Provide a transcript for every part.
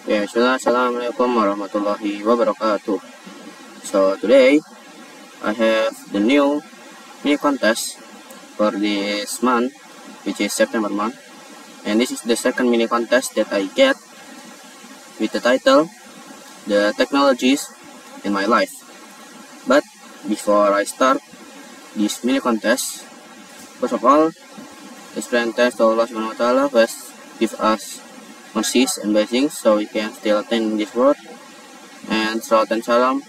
Okay, Assalamualaikum warahmatullahi wabarakatuh. So today I have the new mini contest for this month, which is September month, and this is the second mini contest that I get with the title "The Technologies in My Life." But before I start this mini contest, first of all, let's pray and thanks to Allah Subhanahu wa Taala who has give us mercies and blessings so we can still attend this world, and salat and salam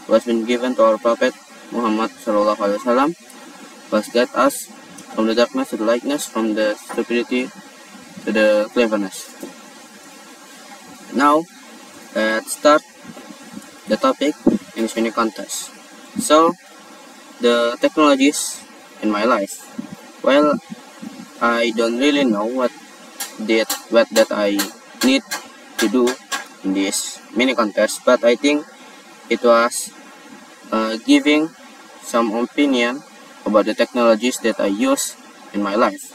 was been given to our Prophet Muhammad Sallallahu Alaihi Wasallam, who has guided us from the darkness to the lightness, from the stupidity to the cleverness. Now let's start the topic in this mini contest. So the technologies in my life. Well, I don't really know what that I need to do in this mini contest, but I think it was giving some opinion about the technologies that I use in my life.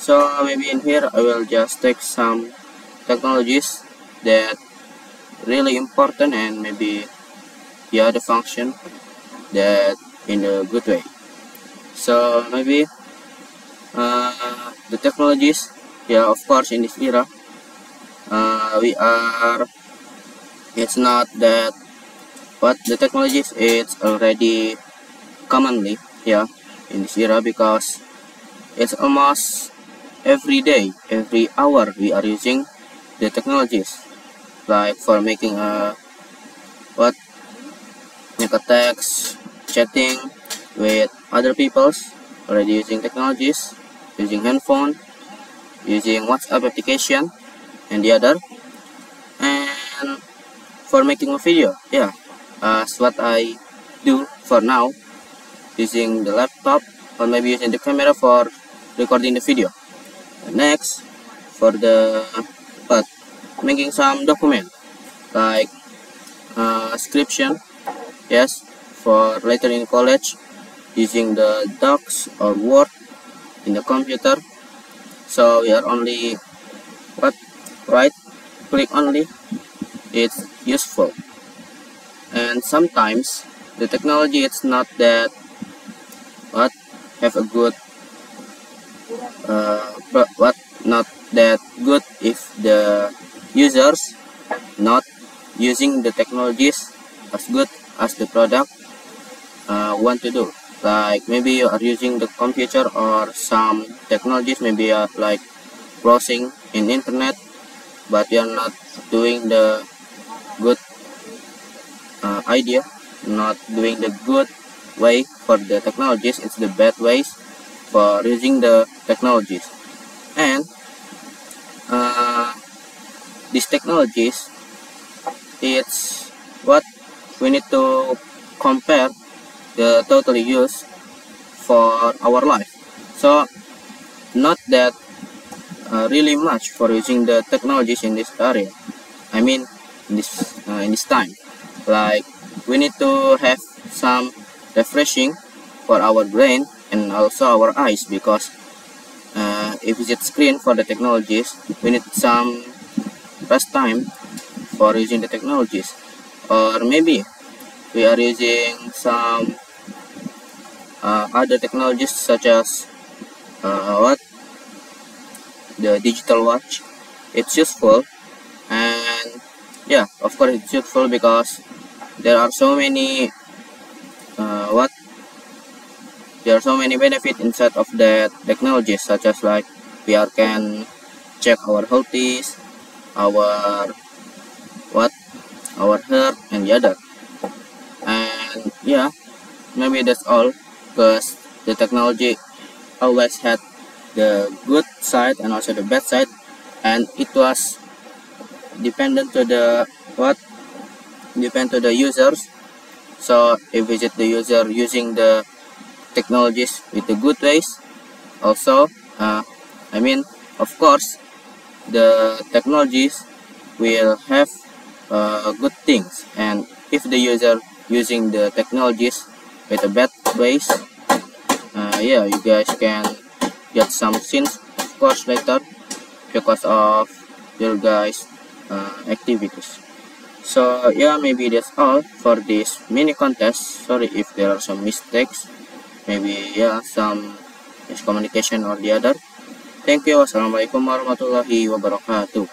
So maybe in here I will just take some technologies that really important and maybe the function that in a good way. So maybe the technologies, of course, in this era, it's not that what the technologies, it's already commonly, in this era, because it's almost every day, every hour we are using the technologies, like for making make a text, chatting with other people's, already using technologies, using handphone, using WhatsApp application and the other, and for making a video, as what I do for now, using the laptop or maybe using the camera for recording the video. And next, for the making some document like description, for later in college, using the docs or Word in the computer. So we are only right click only, it's useful. And sometimes the technology, it's not that have a good not that good if the users not using the technologies as good as the product want to do. Like maybe you are using the computer or some technologies, maybe like browsing in internet, but you are not doing the good idea, not doing the good way for the technologies. It's the bad ways for using the technologies. And these technologies, it's what we need to compare the totally use for our life. So not that really much for using the technologies in this area. I mean in this time, like we need to have some refreshing for our brain and also our eyes, because if it's screen for the technologies, we need some rest time for using the technologies. Or maybe we are using some other technologies such as the digital watch. It's useful, and of course it's useful because there are so many benefits inside of that technology, such as like we can check our health, our heart and the other. And maybe that's all, because the technology always had the good side and also the bad side, and it was dependent to the users. So if it's the user using the technologies with the good ways, also of course the technologies will have good things. And if the user using the technologies with the bad ways, you guys can get some sins, of course, later, because of your guys activities. So yeah, maybe that's all for this mini contest. Sorry if there are some mistakes, maybe yeah, some miscommunication or the other. Thank you. Wassalamualaikum warahmatullahi wabarakatuh.